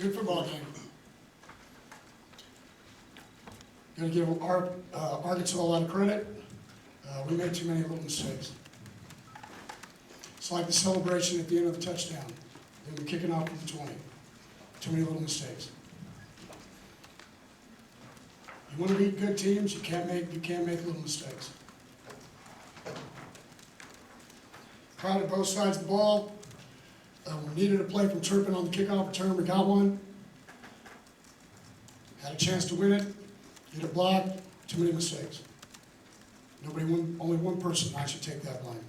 Good football game. Got to give Arkansas a lot of credit. We made too many little mistakes. It's like the celebration at the end of the touchdown. Then we're kicking off from the 20. Too many little mistakes. You want to beat good teams, you can't make little mistakes. Proud of both sides of the ball. We needed a play from Turpin on the kickoff return. We got one. Had a chance to win it. Get a block. Too many mistakes. Only one person. I should take that blame.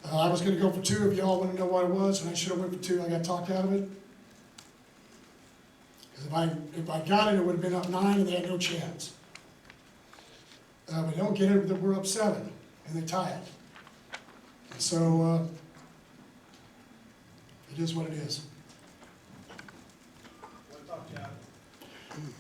I was going to go for 2 if y'all want to know what it was, and I should have went for 2. I got talked out of it. Because if I got it, it would have been up 9, and they had no chance. We don't get it, we're up 7, and they tie it. And so it is what it is. What about Chad?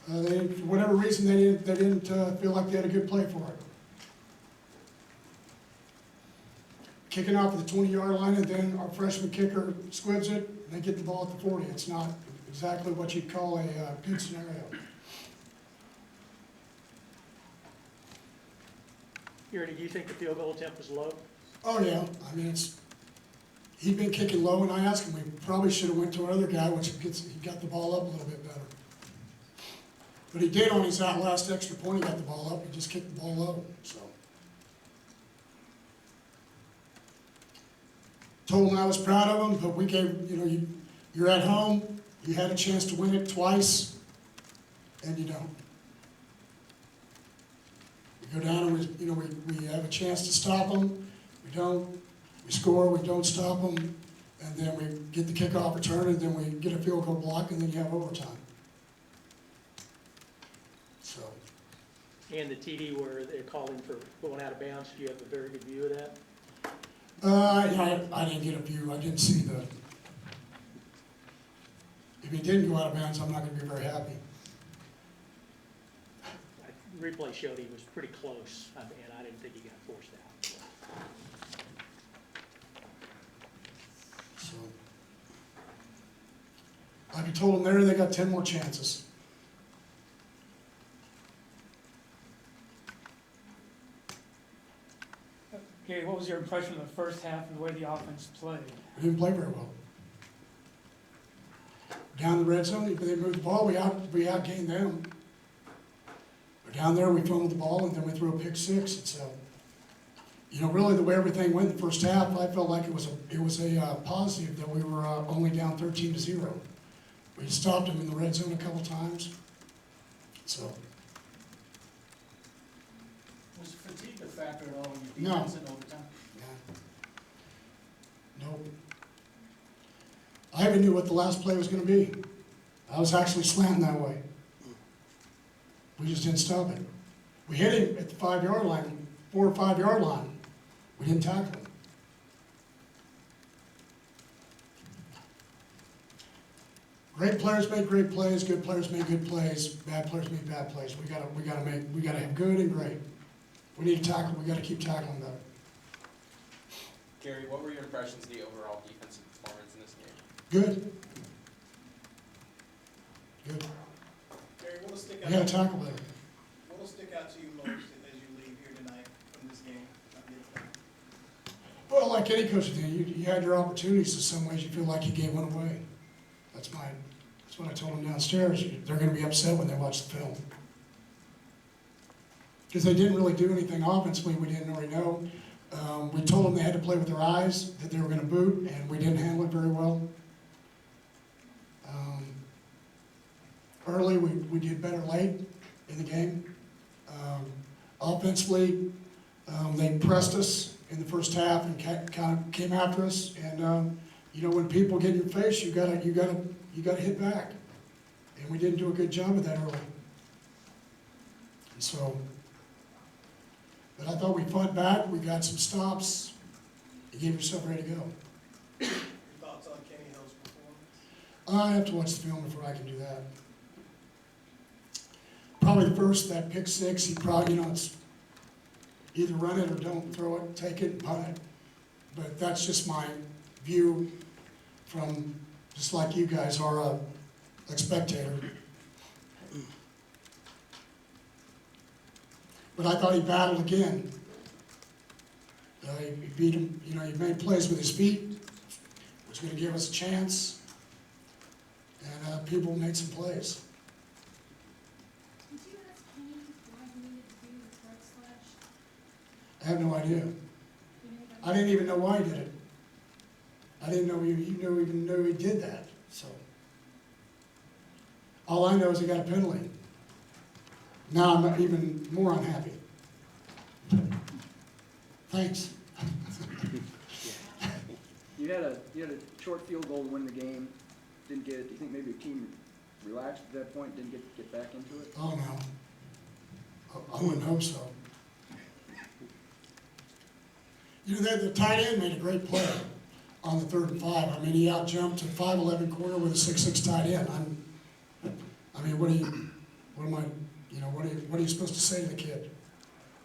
For whatever reason, they didn't feel like they had a good play for it. Kicking off at the 20-yard line, and then our freshman kicker squibs it, and they get the ball at the 40. It's not exactly what you'd call a good scenario. Gary, do you think the field goal attempt was low? Oh yeah, I mean he'd been kicking low, and I asked him. We probably should have went to another guy, which he got the ball up a little bit better. But he did on his last extra point. He got the ball up. He just kicked the ball low. So told him I was proud of him, but we gave you're at home. You had a chance to win it twice, and you don't. We go down and we have a chance to stop them. We don't. We score. We don't stop them, and then we get the kickoff return, and then we get a field goal block, and then you have overtime. So. And the TD where they're calling for going out of bounds, do you have a very good view of that? I didn't get a view. I didn't see the. If he didn't go out of bounds, I'm not going to be very happy. Replay showed he was pretty close, and I didn't think he got forced out. So, like I told them there, they got 10 more chances. Gary, what was your impression of the first half and the way the offense played? We didn't play very well. Down the red zone, they moved the ball. We outgained them. But down there, we fumbled the ball, and then we threw a pick 6. And so, really the way everything went in the first half, I felt like it was a positive that we were only down 13-0. We stopped them in the red zone a couple times. So. Was fatigue a factor at all in No. your defense in overtime? Nope. I even knew what the last play was going to be. I was actually slanting that way. We just didn't stop it. We hit him at the 5-yard line, 4 or 5-yard line. We didn't tackle him. Great players make great plays. Good players make good plays. Bad players make bad plays. We gotta have good and great. We need to tackle. We got to keep tackling better. Gary, what were your impressions of the overall defensive performance in this game? Good. Good. Gary, what'll stick We got out? to tackle better. What'll stick out to you most as you leave here tonight from this game? Well, like any coach did, you had your opportunities. In some ways, you feel like you gave one away. That's what I told them downstairs. They're going to be upset when they watch the film. Because they didn't really do anything offensively we didn't already know. We told them they had to play with their eyes, that they were going to boot, and we didn't handle it very well. Early, we did better late in the game. Offensively, they pressed us in the first half and kind of came after us. And when people get in your face, you gotta hit back. And we didn't do a good job of that early. And so, but I thought we fought back. We got some stops. You gave yourself ready to go. Your thoughts on Kenny Hill's performance? I have to watch the film before I can do that. Probably the first, that pick 6, he probably, it's either run it or don't throw it, take it, and punt it. But that's just my view from, just like you guys are, like spectator. But I thought he battled again. He beat him, you know, he made plays with his feet, was gonna give us a chance, and people made some plays. Did you ask Kenny why he needed to do the throat sledge? I have no idea. You know, I didn't even know why he did it. I didn't know he even knew he did that, so. All I know is he got a penalty. Now I'm even more unhappy. Thanks. You had a short field goal to win the game, didn't get it. Do you think maybe the team relaxed at that point, didn't get back into it? Oh, no. I wouldn't hope so. You know, the tight end made a great play on the 3rd and 5. I mean, he out-jumped a 5'11" corner with a 6'6" tight end. I mean, what are you supposed to say to the kid?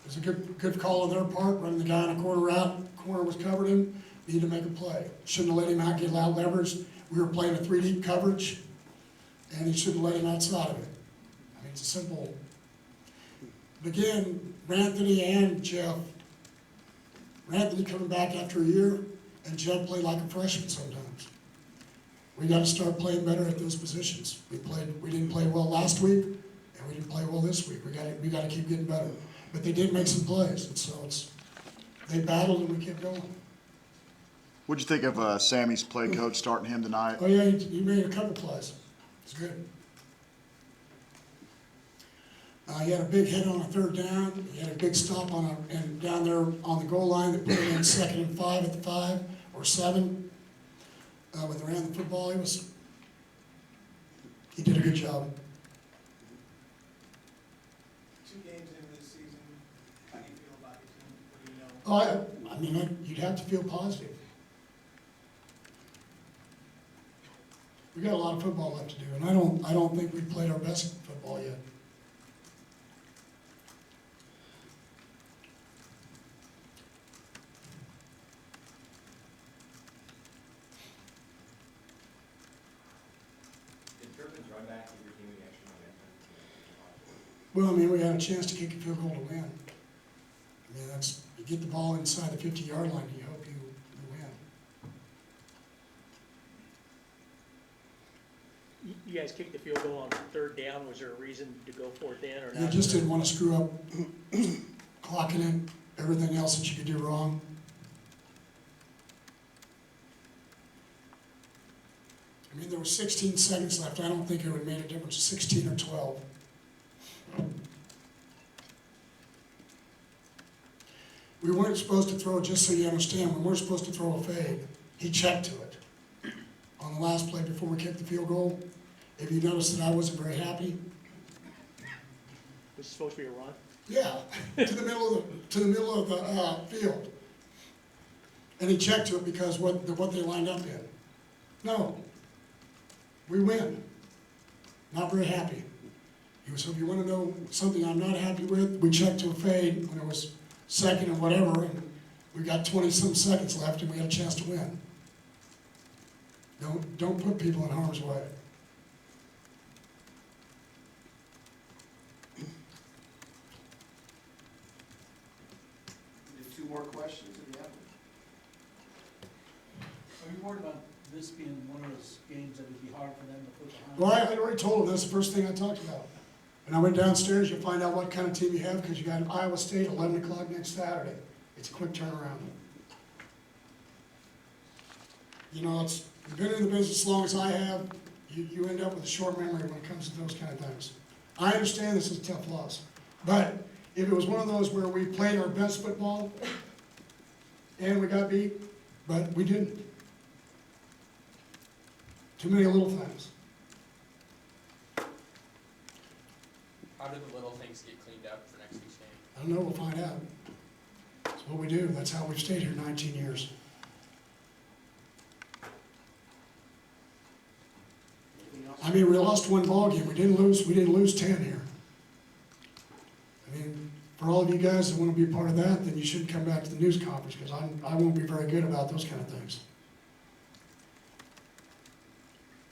It was a good call on their part, running the guy on a corner route. Corner was covered him, needed to make a play. Shouldn't have let him out get loud leverage. We were playing a 3-deep coverage, and he shouldn't have let him outside of it. I mean, it's a simple. But again, Ranthony and Jeff. Ranthony coming back after a year, and Jeff played like a freshman sometimes. We got to start playing better at those positions. We didn't play well last week, and we didn't play well this week. We got to keep getting better. But they did make some plays, and so they battled and we kept going. What'd you think of Sammy's play coach starting him tonight? Oh yeah, he made a couple plays. It's good. He had a big hit on a 3rd down. He had a big stop and down there on the goal line that put him in 2nd and 5 at the 5 or 7. When they ran the football, he did a good job. 2 games into the season, how do you feel about your team? What do you know? Oh, I mean, you'd have to feel positive. We got a lot of football left to do, and I don't think we've played our best football yet. Well, I mean, we had a chance to kick a field goal to win. I mean, you get the ball inside the 50-yard line, you hope you win. You guys kicked the field goal on 3rd down. Was there a reason to go for it then or You not? just didn't want to screw up clocking in everything else that you could do wrong. I mean, there were 16 seconds left. I don't think it would have made a difference, 16 or 12. We weren't supposed to throw, just so you understand, we weren't supposed to throw a fade. He checked to it. On the last play before we kicked the field goal, if you noticed that I wasn't very happy, Was it supposed to be a run? yeah, to the middle of the field. And he checked to it because what they lined up in. No, we win. Not very happy. So if you want to know something I'm not happy with, we checked to a fade when it was 2nd and whatever, and we got 20-some seconds left, and we had a chance to win. Don't put people in harm's way. Just 2 more questions if you have them. Are you worried about this being one of those games that would be hard for them to put behind? Well, I already told them that's the first thing I talked about. And I went downstairs, you'll find out what kind of team you have, because you got Iowa State 11 o'clock next Saturday. It's a quick turnaround. You know, you've been in the business as long as I have, you end up with a short memory when it comes to those kind of things. I understand this is a tough loss, but if it was one of those where we played our best football and we got beat, but we didn't. Too many little things. How do the little things get cleaned up for next week's game? I don't know, we'll find out. That's what we do, that's how we've stayed here 19 years. I mean, we lost 1 ball game, we didn't lose 10 here. I mean, for all of you guys that want to be a part of that, then you should come back to the news conference, because I won't be very good about those kind of things.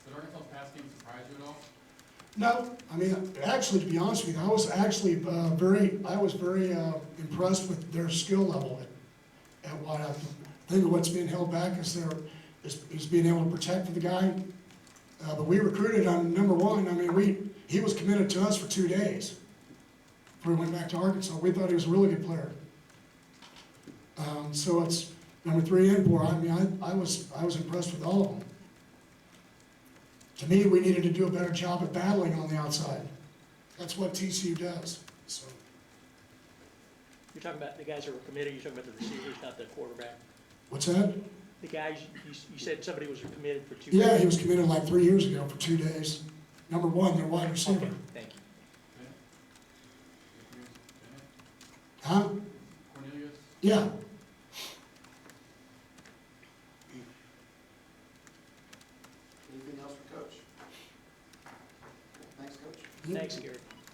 The North Pass team surprise you at all? No, I mean, actually, to be honest with you, I was actually very impressed with their skill level at wideout. I think what's being held back is being able to protect for the guy. But we recruited on number one. I mean, he was committed to us for 2 days before he went back to Arkansas. We thought he was a really good player. So it's number 3 and 4. I mean, I was impressed with all of them. To me, we needed to do a better job at battling on the outside. That's what TCU does, so. You're talking about the guys that were committed, you're talking about the receivers, not the quarterback? What's that? The guys, you said somebody was committed for 2 days? Yeah, he was committed like 3 years ago for 2 days. Number 1, their wide receiver. Okay, thank you. Huh? Cornelius? Yeah. Anything else for Coach? Thanks, Coach. Thanks, Gary.